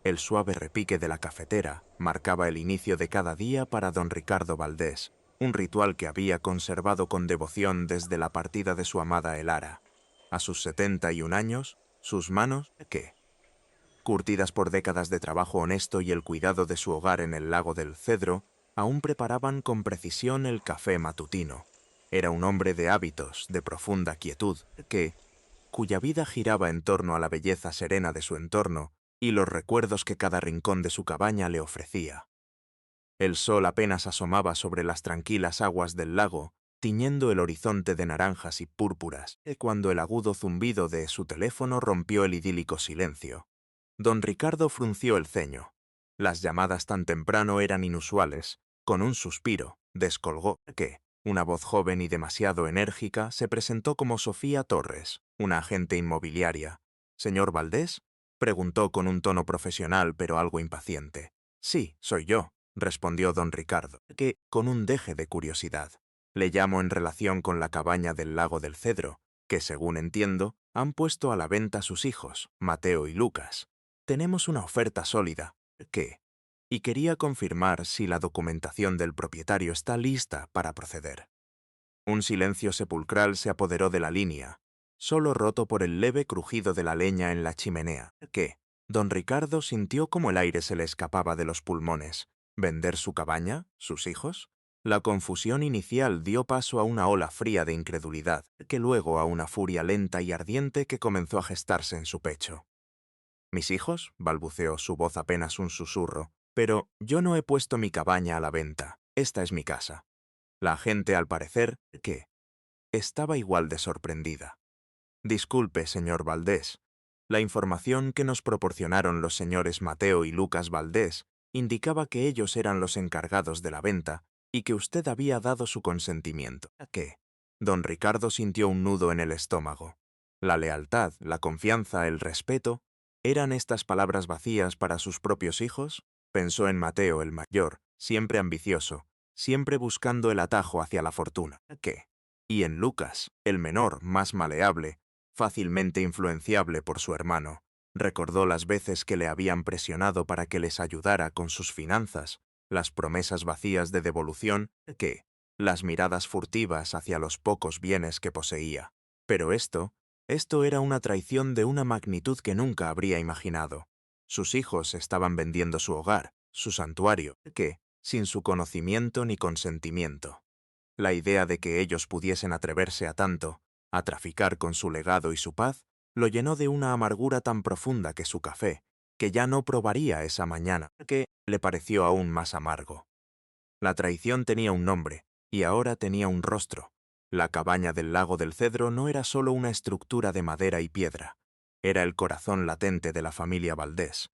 El suave repique de la cafetera marcaba el inicio de cada día para don Ricardo Valdés, un ritual que había conservado con devoción desde la partida de su amada Elara. A sus 71 años, sus manos, ¿qué? Curtidas por décadas de trabajo honesto y el cuidado de su hogar en el lago del Cedro, aún preparaban con precisión el café matutino. Era un hombre de hábitos, de profunda quietud, cuya vida giraba en torno a la belleza serena de su entorno y los recuerdos que cada rincón de su cabaña le ofrecía. El sol apenas asomaba sobre las tranquilas aguas del lago, tiñendo el horizonte de naranjas y púrpuras, cuando el agudo zumbido de su teléfono rompió el idílico silencio. Don Ricardo frunció el ceño. Las llamadas tan temprano eran inusuales. Con un suspiro, descolgó que una voz joven y demasiado enérgica se presentó como Sofía Torres, una agente inmobiliaria. ¿Señor Valdés?, preguntó con un tono profesional pero algo impaciente. Sí, soy yo, respondió don Ricardo, con un deje de curiosidad. Le llamo en relación con la cabaña del lago del Cedro, que según entiendo, han puesto a la venta sus hijos, Mateo y Lucas. Tenemos una oferta sólida, y quería confirmar si la documentación del propietario está lista para proceder. Un silencio sepulcral se apoderó de la línea, solo roto por el leve crujido de la leña en la chimenea, don Ricardo sintió como el aire se le escapaba de los pulmones. ¿Vender su cabaña? ¿Sus hijos? La confusión inicial dio paso a una ola fría de incredulidad, que luego a una furia lenta y ardiente que comenzó a gestarse en su pecho. ¿Mis hijos?, balbuceó, su voz apenas un susurro. Pero yo no he puesto mi cabaña a la venta. Esta es mi casa. La agente, al parecer, estaba igual de sorprendida. Disculpe, señor Valdés. La información que nos proporcionaron los señores Mateo y Lucas Valdés indicaba que ellos eran los encargados de la venta y que usted había dado su consentimiento. Don Ricardo sintió un nudo en el estómago. La lealtad, la confianza, el respeto, ¿eran estas palabras vacías para sus propios hijos? Pensó en Mateo el mayor, siempre ambicioso, siempre buscando el atajo hacia la fortuna. Y en Lucas, el menor, más maleable, fácilmente influenciable por su hermano. Recordó las veces que le habían presionado para que les ayudara con sus finanzas, las promesas vacías de devolución, las miradas furtivas hacia los pocos bienes que poseía. Pero esto era una traición de una magnitud que nunca habría imaginado. Sus hijos estaban vendiendo su hogar, su santuario, sin su conocimiento ni consentimiento. La idea de que ellos pudiesen atreverse a tanto, a traficar con su legado y su paz, lo llenó de una amargura tan profunda que su café, que ya no probaría esa mañana, le pareció aún más amargo. La traición tenía un nombre, y ahora tenía un rostro. La cabaña del lago del Cedro no era solo una estructura de madera y piedra, era el corazón latente de la familia Valdés,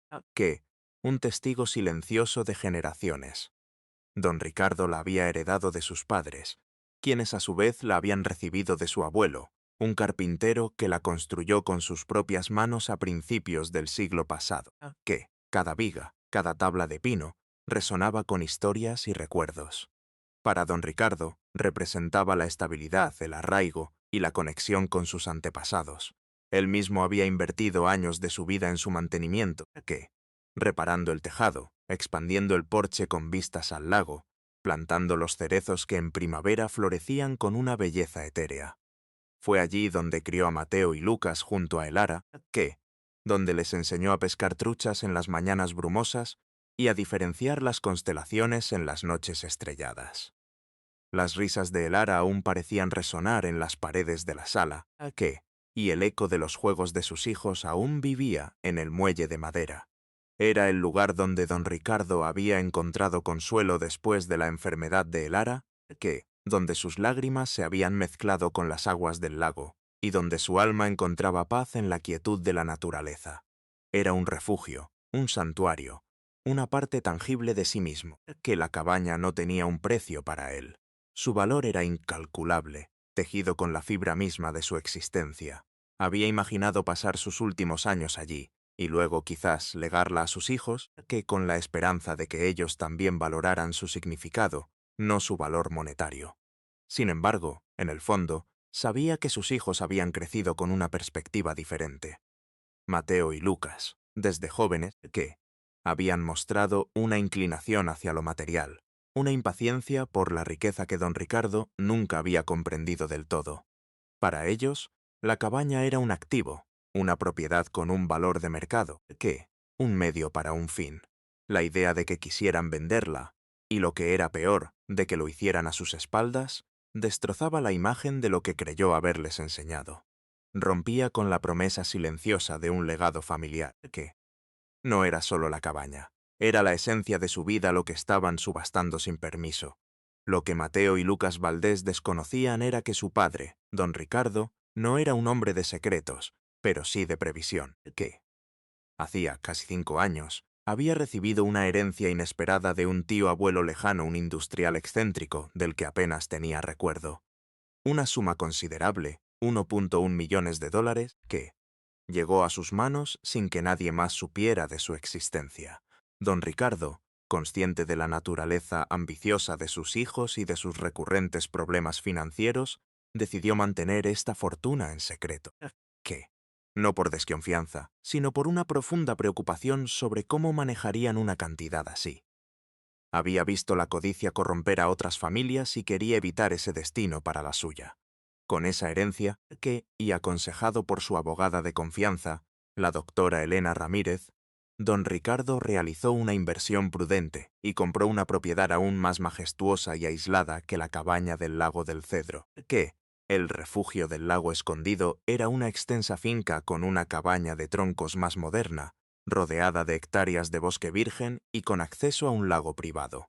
un testigo silencioso de generaciones. Don Ricardo la había heredado de sus padres, quienes a su vez la habían recibido de su abuelo, un carpintero que la construyó con sus propias manos a principios del siglo pasado, cada viga, cada tabla de pino, resonaba con historias y recuerdos. Para don Ricardo, representaba la estabilidad, el arraigo y la conexión con sus antepasados. Él mismo había invertido años de su vida en su mantenimiento, reparando el tejado, expandiendo el porche con vistas al lago, plantando los cerezos que en primavera florecían con una belleza etérea. Fue allí donde crió a Mateo y Lucas junto a Elara, donde les enseñó a pescar truchas en las mañanas brumosas y a diferenciar las constelaciones en las noches estrelladas. Las risas de Elara aún parecían resonar en las paredes de la sala, y el eco de los juegos de sus hijos aún vivía en el muelle de madera. Era el lugar donde don Ricardo había encontrado consuelo después de la enfermedad de Elara, donde sus lágrimas se habían mezclado con las aguas del lago, y donde su alma encontraba paz en la quietud de la naturaleza. Era un refugio, un santuario, una parte tangible de sí mismo, que la cabaña no tenía un precio para él. Su valor era incalculable, tejido con la fibra misma de su existencia. Había imaginado pasar sus últimos años allí, y luego quizás legarla a sus hijos, con la esperanza de que ellos también valoraran su significado, no su valor monetario. Sin embargo, en el fondo, sabía que sus hijos habían crecido con una perspectiva diferente. Mateo y Lucas, desde jóvenes, habían mostrado una inclinación hacia lo material, una impaciencia por la riqueza que don Ricardo nunca había comprendido del todo. Para ellos, la cabaña era un activo, una propiedad con un valor de mercado, un medio para un fin. La idea de que quisieran venderla, y lo que era peor, de que lo hicieran a sus espaldas, destrozaba la imagen de lo que creyó haberles enseñado. Rompía con la promesa silenciosa de un legado familiar, que no era solo la cabaña, era la esencia de su vida lo que estaban subastando sin permiso. Lo que Mateo y Lucas Valdés desconocían era que su padre, don Ricardo, no era un hombre de secretos, pero sí de previsión, que, hacía casi 5 años, había recibido una herencia inesperada de un tío abuelo lejano, un industrial excéntrico del que apenas tenía recuerdo. Una suma considerable, 1,1 millones de dólares, que llegó a sus manos sin que nadie más supiera de su existencia. Don Ricardo, consciente de la naturaleza ambiciosa de sus hijos y de sus recurrentes problemas financieros, decidió mantener esta fortuna en secreto. ¿Qué? No por desconfianza, sino por una profunda preocupación sobre cómo manejarían una cantidad así. Había visto la codicia corromper a otras familias y quería evitar ese destino para la suya. Con esa herencia, y aconsejado por su abogada de confianza, la doctora Elena Ramírez, don Ricardo realizó una inversión prudente y compró una propiedad aún más majestuosa y aislada que la cabaña del Lago del Cedro, el refugio del lago escondido era una extensa finca con una cabaña de troncos más moderna, rodeada de hectáreas de bosque virgen y con acceso a un lago privado.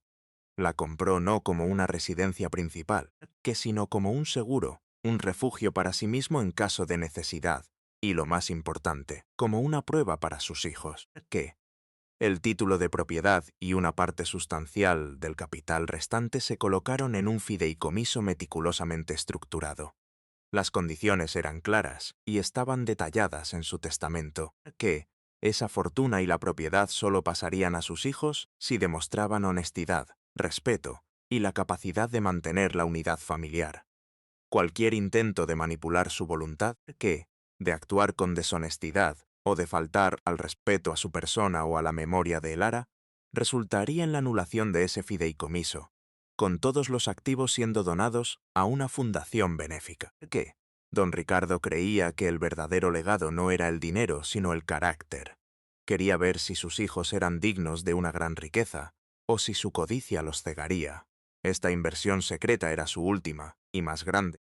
La compró no como una residencia principal, sino como un seguro, un refugio para sí mismo en caso de necesidad, y lo más importante, como una prueba para sus hijos, el título de propiedad y una parte sustancial del capital restante se colocaron en un fideicomiso meticulosamente estructurado. Las condiciones eran claras y estaban detalladas en su testamento, esa fortuna y la propiedad solo pasarían a sus hijos si demostraban honestidad, respeto y la capacidad de mantener la unidad familiar. Cualquier intento de manipular su voluntad, de actuar con deshonestidad o de faltar al respeto a su persona o a la memoria de Elara, resultaría en la anulación de ese fideicomiso, con todos los activos siendo donados a una fundación benéfica. Don Ricardo creía que el verdadero legado no era el dinero, sino el carácter. Quería ver si sus hijos eran dignos de una gran riqueza, o si su codicia los cegaría. Esta inversión secreta era su última, y más grande,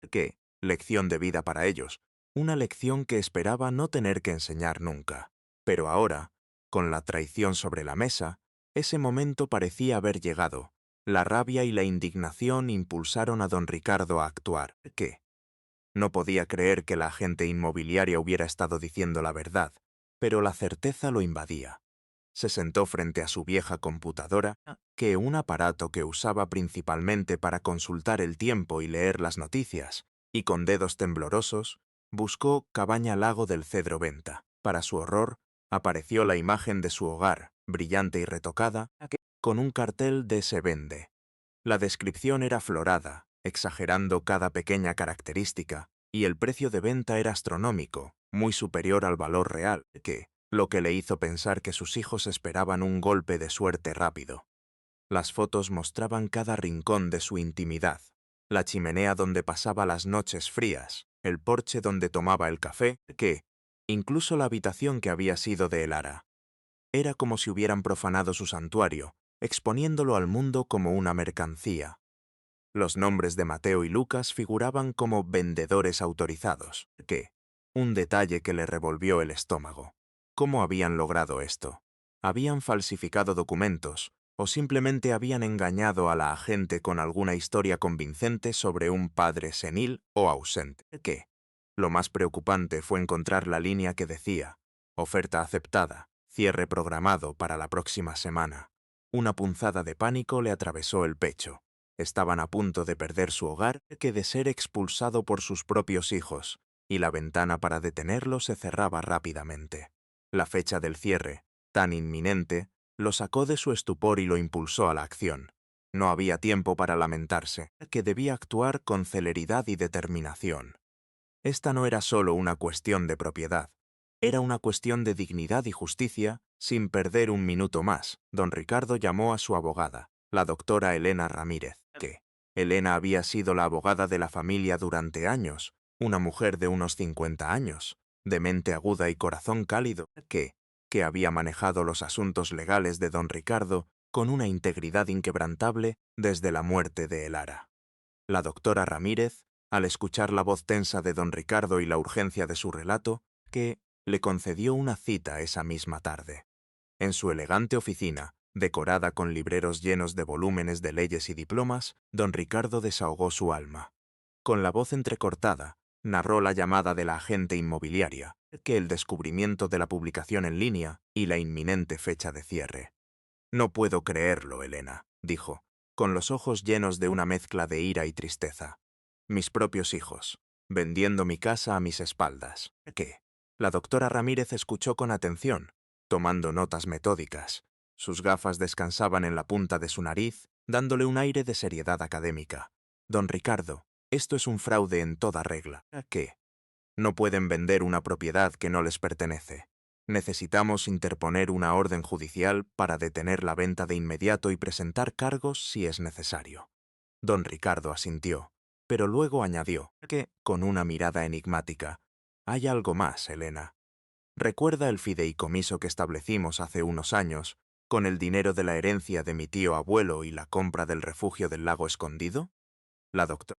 lección de vida para ellos, una lección que esperaba no tener que enseñar nunca. Pero ahora, con la traición sobre la mesa, ese momento parecía haber llegado. La rabia y la indignación impulsaron a don Ricardo a actuar, no podía creer que la agente inmobiliaria hubiera estado diciendo la verdad, pero la certeza lo invadía. Se sentó frente a su vieja computadora, un aparato que usaba principalmente para consultar el tiempo y leer las noticias, y con dedos temblorosos, buscó Cabaña Lago del Cedro Venta. Para su horror, apareció la imagen de su hogar, brillante y retocada, con un cartel de "Se vende". La descripción era florada, exagerando cada pequeña característica, y el precio de venta era astronómico, muy superior al valor real, lo que le hizo pensar que sus hijos esperaban un golpe de suerte rápido. Las fotos mostraban cada rincón de su intimidad, la chimenea donde pasaba las noches frías, el porche donde tomaba el café, incluso la habitación que había sido de Elara. Era como si hubieran profanado su santuario, exponiéndolo al mundo como una mercancía. Los nombres de Mateo y Lucas figuraban como vendedores autorizados, un detalle que le revolvió el estómago. ¿Cómo habían logrado esto? ¿Habían falsificado documentos o simplemente habían engañado a la agente con alguna historia convincente sobre un padre senil o ausente? Lo más preocupante fue encontrar la línea que decía: oferta aceptada, cierre programado para la próxima semana. Una punzada de pánico le atravesó el pecho. Estaban a punto de perder su hogar, de ser expulsado por sus propios hijos, y la ventana para detenerlo se cerraba rápidamente. La fecha del cierre, tan inminente, lo sacó de su estupor y lo impulsó a la acción. No había tiempo para lamentarse, debía actuar con celeridad y determinación. Esta no era solo una cuestión de propiedad, era una cuestión de dignidad y justicia Sin perder un minuto más, don Ricardo llamó a su abogada, la doctora Elena Ramírez, que Elena había sido la abogada de la familia durante años, una mujer de unos 50 años, de mente aguda y corazón cálido, que había manejado los asuntos legales de don Ricardo con una integridad inquebrantable desde la muerte de Elara. La doctora Ramírez, al escuchar la voz tensa de don Ricardo y la urgencia de su relato, le concedió una cita esa misma tarde. En su elegante oficina, decorada con libreros llenos de volúmenes de leyes y diplomas, don Ricardo desahogó su alma. Con la voz entrecortada, narró la llamada de la agente inmobiliaria, el descubrimiento de la publicación en línea y la inminente fecha de cierre. «No puedo creerlo, Elena», dijo, con los ojos llenos de una mezcla de ira y tristeza. «Mis propios hijos, vendiendo mi casa a mis espaldas». «¿Qué?». La doctora Ramírez escuchó con atención, tomando notas metódicas. Sus gafas descansaban en la punta de su nariz, dándole un aire de seriedad académica. «Don Ricardo, esto es un fraude en toda regla». «¿Qué?». «No pueden vender una propiedad que no les pertenece. Necesitamos interponer una orden judicial para detener la venta de inmediato y presentar cargos si es necesario». Don Ricardo asintió, pero luego añadió, con una mirada enigmática, «Hay algo más, Elena. ¿Recuerda el fideicomiso que establecimos hace unos años, con el dinero de la herencia de mi tío abuelo y la compra del refugio del lago escondido?» La doctora,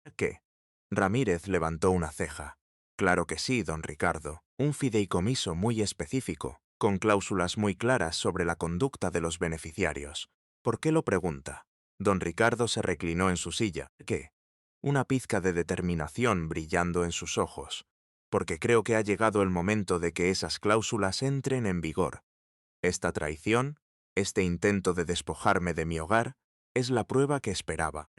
Ramírez levantó una ceja. «Claro que sí, don Ricardo. Un fideicomiso muy específico, con cláusulas muy claras sobre la conducta de los beneficiarios. ¿Por qué lo pregunta?» Don Ricardo se reclinó en su silla. Una pizca de determinación brillando en sus ojos. «Porque creo que ha llegado el momento de que esas cláusulas entren en vigor. Esta traición, este intento de despojarme de mi hogar, es la prueba que esperaba.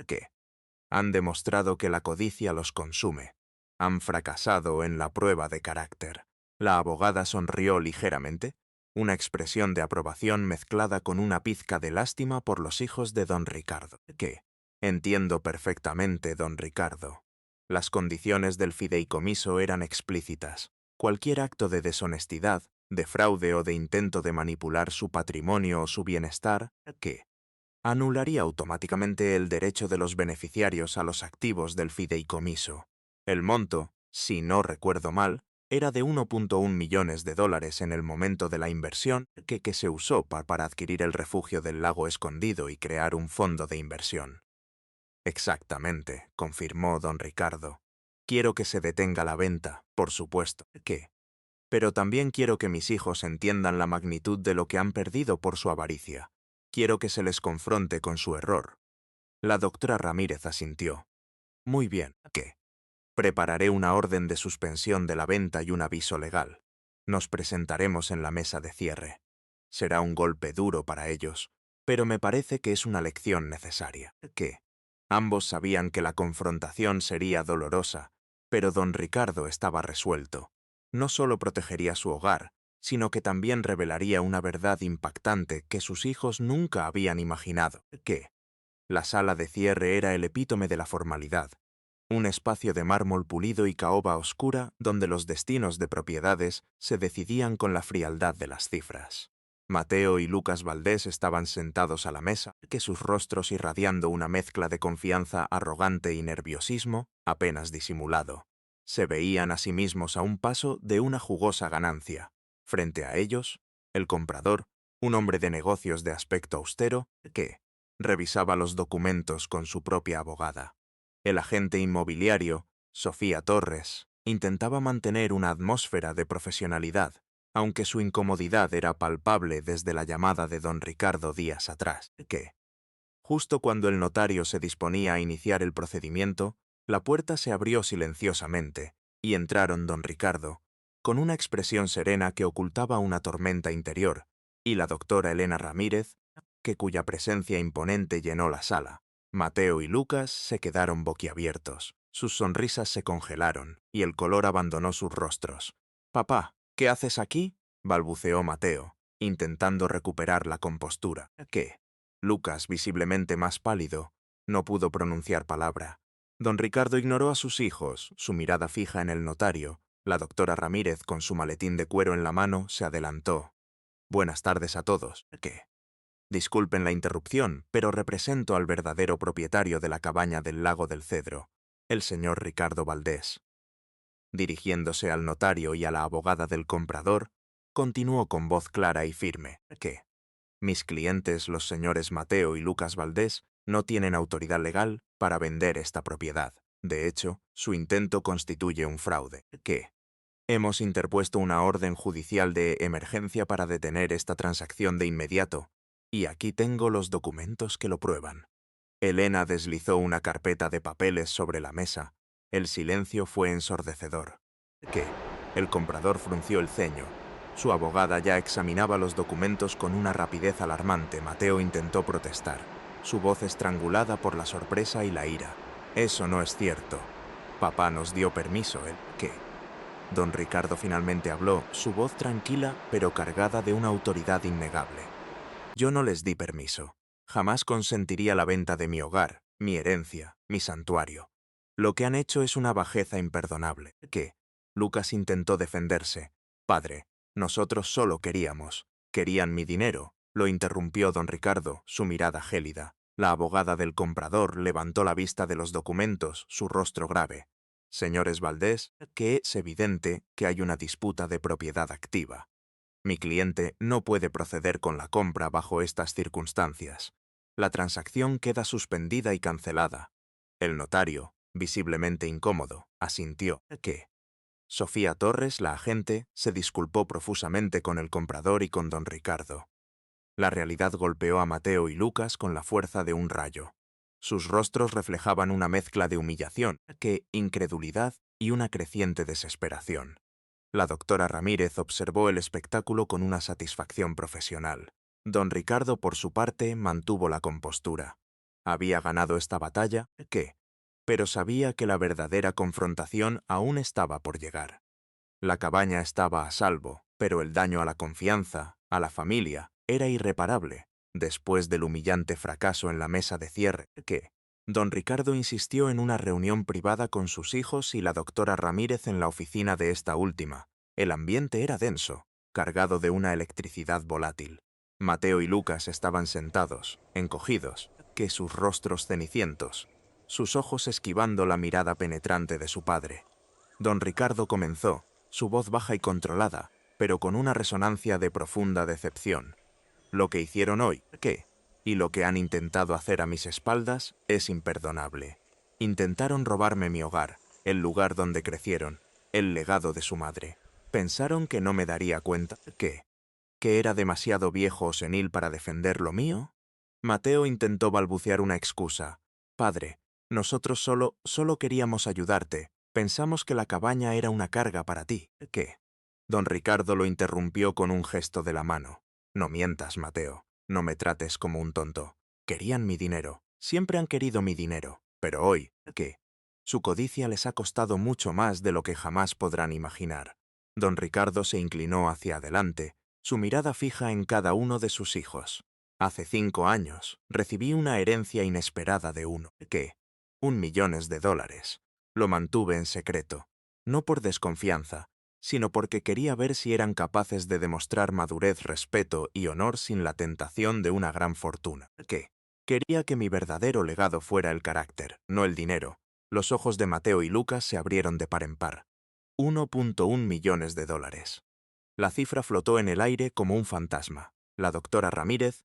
Han demostrado que la codicia los consume. Han fracasado en la prueba de carácter». La abogada sonrió ligeramente, una expresión de aprobación mezclada con una pizca de lástima por los hijos de don Ricardo. Entiendo perfectamente, don Ricardo. Las condiciones del fideicomiso eran explícitas. Cualquier acto de deshonestidad, de fraude o de intento de manipular su patrimonio o su bienestar, anularía automáticamente el derecho de los beneficiarios a los activos del fideicomiso. El monto, si no recuerdo mal, era de 1,1 millones de dólares en el momento de la inversión que se usó para adquirir el refugio del lago escondido y crear un fondo de inversión. «Exactamente», confirmó don Ricardo. «Quiero que se detenga la venta, por supuesto. Pero también quiero que mis hijos entiendan la magnitud de lo que han perdido por su avaricia. Quiero que se les confronte con su error». La doctora Ramírez asintió. «Muy bien. Prepararé una orden de suspensión de la venta y un aviso legal. Nos presentaremos en la mesa de cierre. Será un golpe duro para ellos, pero me parece que es una lección necesaria. Ambos sabían que la confrontación sería dolorosa, pero don Ricardo estaba resuelto. No solo protegería su hogar, sino que también revelaría una verdad impactante que sus hijos nunca habían imaginado. La sala de cierre era el epítome de la formalidad. Un espacio de mármol pulido y caoba oscura donde los destinos de propiedades se decidían con la frialdad de las cifras. Mateo y Lucas Valdés estaban sentados a la mesa, sus rostros irradiando una mezcla de confianza arrogante y nerviosismo apenas disimulado. Se veían a sí mismos a un paso de una jugosa ganancia. Frente a ellos, el comprador, un hombre de negocios de aspecto austero, revisaba los documentos con su propia abogada. El agente inmobiliario, Sofía Torres, intentaba mantener una atmósfera de profesionalidad, aunque su incomodidad era palpable desde la llamada de don Ricardo días atrás. Justo cuando el notario se disponía a iniciar el procedimiento, la puerta se abrió silenciosamente y entraron don Ricardo, con una expresión serena que ocultaba una tormenta interior, y la doctora Elena Ramírez, cuya presencia imponente llenó la sala. Mateo y Lucas se quedaron boquiabiertos. Sus sonrisas se congelaron y el color abandonó sus rostros. «Papá, ¿qué haces aquí?», balbuceó Mateo, intentando recuperar la compostura. Lucas, visiblemente más pálido, no pudo pronunciar palabra. Don Ricardo ignoró a sus hijos, su mirada fija en el notario. La doctora Ramírez, con su maletín de cuero en la mano, se adelantó. Buenas tardes a todos. ¿Qué? Disculpen la interrupción, pero represento al verdadero propietario de la cabaña del Lago del Cedro, el señor Ricardo Valdés. Dirigiéndose al notario y a la abogada del comprador, continuó con voz clara y firme que mis clientes, los señores Mateo y Lucas Valdés, no tienen autoridad legal para vender esta propiedad. De hecho, su intento constituye un fraude. Que hemos interpuesto una orden judicial de emergencia para detener esta transacción de inmediato, y aquí tengo los documentos que lo prueban. Elena deslizó una carpeta de papeles sobre la mesa. El silencio fue ensordecedor. ¿Qué? El comprador frunció el ceño. Su abogada ya examinaba los documentos con una rapidez alarmante. Mateo intentó protestar, su voz estrangulada por la sorpresa y la ira. Eso no es cierto. Papá nos dio permiso, ¿eh? ¿Qué? Don Ricardo finalmente habló, su voz tranquila pero cargada de una autoridad innegable. Yo no les di permiso. Jamás consentiría la venta de mi hogar, mi herencia, mi santuario. Lo que han hecho es una bajeza imperdonable. ¿Qué? Lucas intentó defenderse. Padre, nosotros solo querían mi dinero, lo interrumpió don Ricardo, su mirada gélida. La abogada del comprador levantó la vista de los documentos, su rostro grave. Señores Valdés, que es evidente que hay una disputa de propiedad activa. Mi cliente no puede proceder con la compra bajo estas circunstancias. La transacción queda suspendida y cancelada. El notario, visiblemente incómodo, asintió que Sofía Torres, la agente, se disculpó profusamente con el comprador y con don Ricardo. La realidad golpeó a Mateo y Lucas con la fuerza de un rayo. Sus rostros reflejaban una mezcla de humillación, incredulidad y una creciente desesperación. La doctora Ramírez observó el espectáculo con una satisfacción profesional. Don Ricardo, por su parte, mantuvo la compostura. Había ganado esta batalla, pero sabía que la verdadera confrontación aún estaba por llegar. La cabaña estaba a salvo, pero el daño a la confianza, a la familia, era irreparable, después del humillante fracaso en la mesa de cierre, don Ricardo insistió en una reunión privada con sus hijos y la doctora Ramírez en la oficina de esta última. El ambiente era denso, cargado de una electricidad volátil. Mateo y Lucas estaban sentados, encogidos, sus rostros cenicientos, sus ojos esquivando la mirada penetrante de su padre. Don Ricardo comenzó, su voz baja y controlada, pero con una resonancia de profunda decepción. Lo que hicieron hoy, y lo que han intentado hacer a mis espaldas es imperdonable. Intentaron robarme mi hogar, el lugar donde crecieron, el legado de su madre. ¿Pensaron que no me daría cuenta? ¿Que era demasiado viejo o senil para defender lo mío? Mateo intentó balbucear una excusa. Padre, nosotros solo queríamos ayudarte. Pensamos que la cabaña era una carga para ti. ¿Qué? Don Ricardo lo interrumpió con un gesto de la mano. No mientas, Mateo. No me trates como un tonto. Querían mi dinero. Siempre han querido mi dinero. Pero hoy, su codicia les ha costado mucho más de lo que jamás podrán imaginar. Don Ricardo se inclinó hacia adelante, su mirada fija en cada uno de sus hijos. Hace 5 años, recibí una herencia inesperada de $1.000.000. Lo mantuve en secreto, no por desconfianza, sino porque quería ver si eran capaces de demostrar madurez, respeto y honor sin la tentación de una gran fortuna. Quería que mi verdadero legado fuera el carácter, no el dinero. Los ojos de Mateo y Lucas se abrieron de par en par. $1.1 millones. La cifra flotó en el aire como un fantasma. La doctora Ramírez,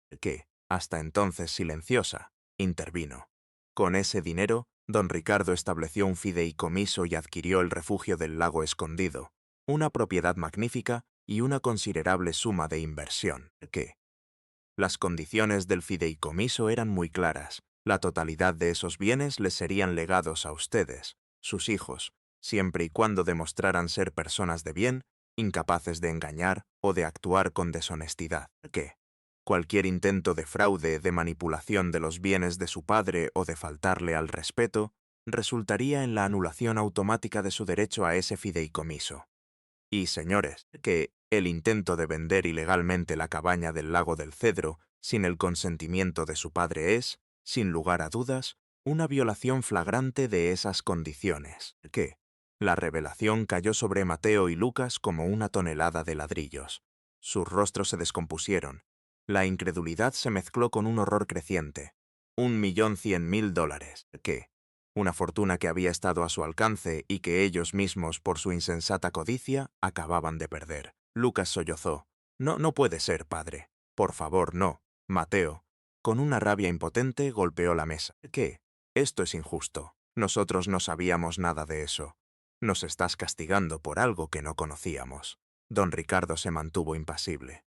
hasta entonces silenciosa, intervino. Con ese dinero, don Ricardo estableció un fideicomiso y adquirió el refugio del Lago Escondido, una propiedad magnífica y una considerable suma de inversión. Las condiciones del fideicomiso eran muy claras. La totalidad de esos bienes les serían legados a ustedes, sus hijos, siempre y cuando demostraran ser personas de bien, incapaces de engañar o de actuar con deshonestidad. Cualquier intento de fraude, de manipulación de los bienes de su padre o de faltarle al respeto, resultaría en la anulación automática de su derecho a ese fideicomiso. Y, señores, el intento de vender ilegalmente la cabaña del Lago del Cedro sin el consentimiento de su padre es, sin lugar a dudas, una violación flagrante de esas condiciones. La revelación cayó sobre Mateo y Lucas como una tonelada de ladrillos. Sus rostros se descompusieron. La incredulidad se mezcló con un horror creciente. $1.100.000. ¿Qué? Una fortuna que había estado a su alcance y que ellos mismos, por su insensata codicia, acababan de perder. Lucas sollozó. No, no puede ser, padre. Por favor, no. Mateo, con una rabia impotente, golpeó la mesa. ¿Qué? Esto es injusto. Nosotros no sabíamos nada de eso. Nos estás castigando por algo que no conocíamos. Don Ricardo se mantuvo impasible.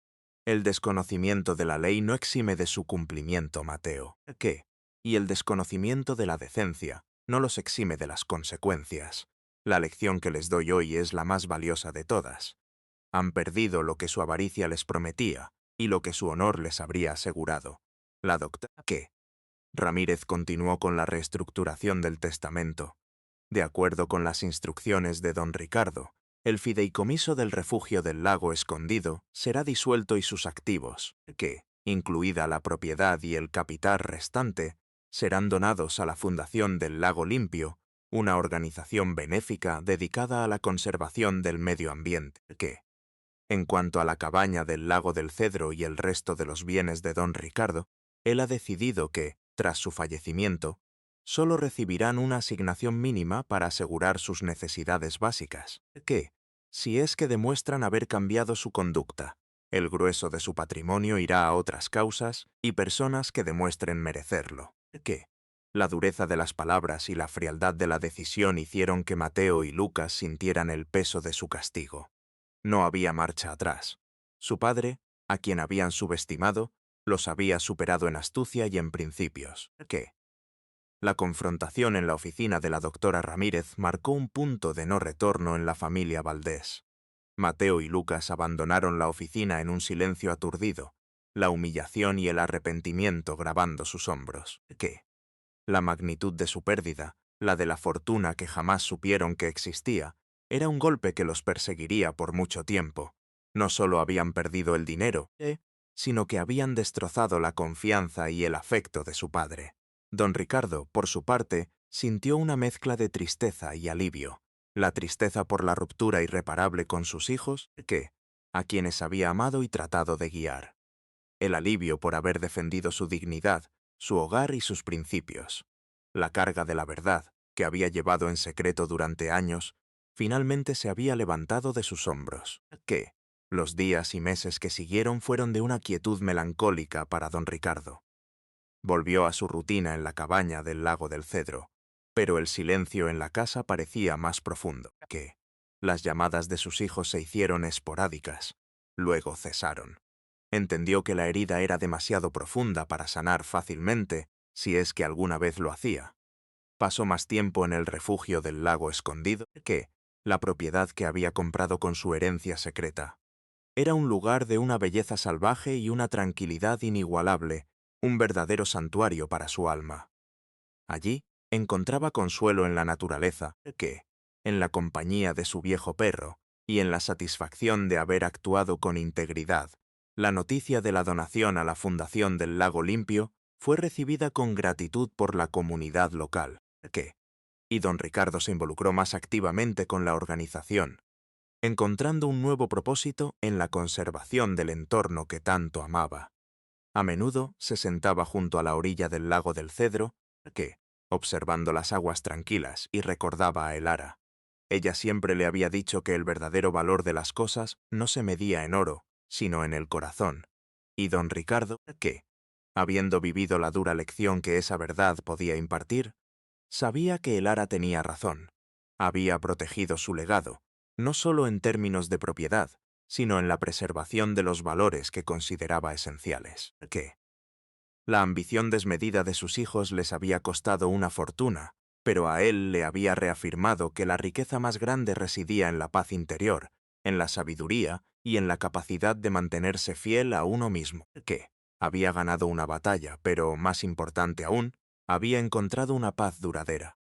El desconocimiento de la ley no exime de su cumplimiento, Mateo. ¿Qué? Y el desconocimiento de la decencia no los exime de las consecuencias. La lección que les doy hoy es la más valiosa de todas. Han perdido lo que su avaricia les prometía y lo que su honor les habría asegurado. La doctora... ¿Qué? Ramírez continuó con la reestructuración del testamento. De acuerdo con las instrucciones de don Ricardo, el fideicomiso del refugio del lago escondido será disuelto y sus activos, que, incluida la propiedad y el capital restante, serán donados a la Fundación del Lago Limpio, una organización benéfica dedicada a la conservación del medio ambiente, que, en cuanto a la cabaña del Lago del Cedro y el resto de los bienes de don Ricardo, él ha decidido que, tras su fallecimiento, solo recibirán una asignación mínima para asegurar sus necesidades básicas, que, si es que demuestran haber cambiado su conducta, el grueso de su patrimonio irá a otras causas y personas que demuestren merecerlo, que, la dureza de las palabras y la frialdad de la decisión hicieron que Mateo y Lucas sintieran el peso de su castigo. No había marcha atrás. Su padre, a quien habían subestimado, los había superado en astucia y en principios. ¿Qué? La confrontación en la oficina de la doctora Ramírez marcó un punto de no retorno en la familia Valdés. Mateo y Lucas abandonaron la oficina en un silencio aturdido, la humillación y el arrepentimiento grabando sus hombros. ¿Qué? La magnitud de su pérdida, la de la fortuna que jamás supieron que existía, era un golpe que los perseguiría por mucho tiempo. No solo habían perdido el dinero, sino que habían destrozado la confianza y el afecto de su padre. Don Ricardo, por su parte, sintió una mezcla de tristeza y alivio. La tristeza por la ruptura irreparable con sus hijos, a quienes había amado y tratado de guiar. El alivio por haber defendido su dignidad, su hogar y sus principios. La carga de la verdad, que había llevado en secreto durante años, finalmente se había levantado de sus hombros. Que los días y meses que siguieron fueron de una quietud melancólica para don Ricardo. Volvió a su rutina en la cabaña del Lago del Cedro, pero el silencio en la casa parecía más profundo. Que las llamadas de sus hijos se hicieron esporádicas, luego cesaron. Entendió que la herida era demasiado profunda para sanar fácilmente, si es que alguna vez lo hacía. Pasó más tiempo en el refugio del lago escondido que la propiedad que había comprado con su herencia secreta. Era un lugar de una belleza salvaje y una tranquilidad inigualable, un verdadero santuario para su alma. Allí encontraba consuelo en la naturaleza, que, en la compañía de su viejo perro y en la satisfacción de haber actuado con integridad. La noticia de la donación a la Fundación del Lago Limpio fue recibida con gratitud por la comunidad local, y don Ricardo se involucró más activamente con la organización, encontrando un nuevo propósito en la conservación del entorno que tanto amaba. A menudo se sentaba junto a la orilla del Lago del Cedro, observando las aguas tranquilas, y recordaba a Elara. Ella siempre le había dicho que el verdadero valor de las cosas no se medía en oro, sino en el corazón. Y don Ricardo, habiendo vivido la dura lección que esa verdad podía impartir, sabía que Elara tenía razón. Había protegido su legado, no solo en términos de propiedad, sino en la preservación de los valores que consideraba esenciales. La ambición desmedida de sus hijos les había costado una fortuna, pero a él le había reafirmado que la riqueza más grande residía en la paz interior, en la sabiduría y en la capacidad de mantenerse fiel a uno mismo. Había ganado una batalla, pero, más importante aún, había encontrado una paz duradera.